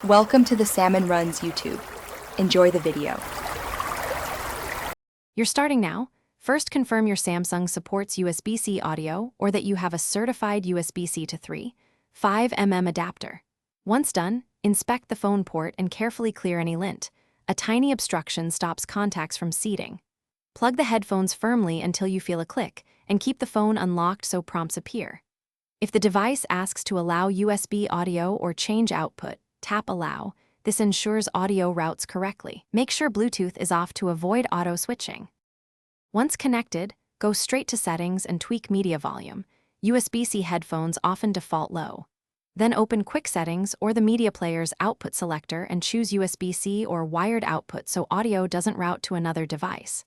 Welcome to the Salmon Runs YouTube. Enjoy the video. You're starting now. First, confirm your Samsung supports USB-C audio or that you have a certified USB-C to 3.5mm adapter. Once done, inspect the phone port and carefully clear any lint. A tiny obstruction stops contacts from seating. Plug the headphones firmly until you feel a click, and keep the phone unlocked so prompts appear. If the device asks to allow USB audio or change output, tap Allow. This ensures audio routes correctly. Make sure Bluetooth is off to avoid auto switching. Once connected, go straight to Settings and tweak media volume. USB-C headphones often default low. Then open Quick Settings or the media player's output selector and choose USB-C or wired output so audio doesn't route to another device.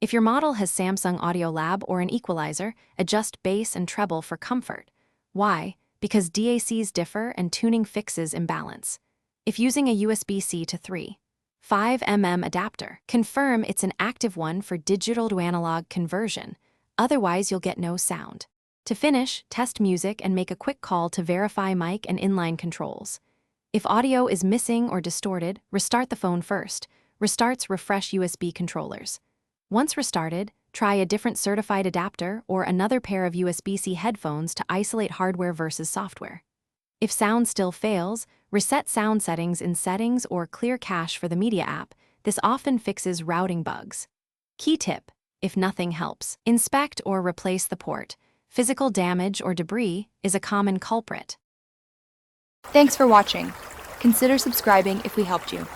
If your model has Samsung Audio Lab or an equalizer, adjust bass and treble for comfort. Why? Because DACs differ and tuning fixes imbalance. If using a USB-C to 3.5mm adapter, confirm it's an active one for digital to analog conversion, otherwise you'll get no sound. To finish, test music and make a quick call to verify mic and inline controls. If audio is missing or distorted, restart the phone first. Restarts refresh USB controllers. Once restarted, try a different certified adapter or another pair of USB-C headphones to isolate hardware versus software. If sound still fails, reset sound settings in Settings or clear cache for the Media app. This often fixes routing bugs. Key tip: if nothing helps, inspect or replace the port. Physical damage or debris is a common culprit. Thanks for watching. Consider subscribing if we helped you.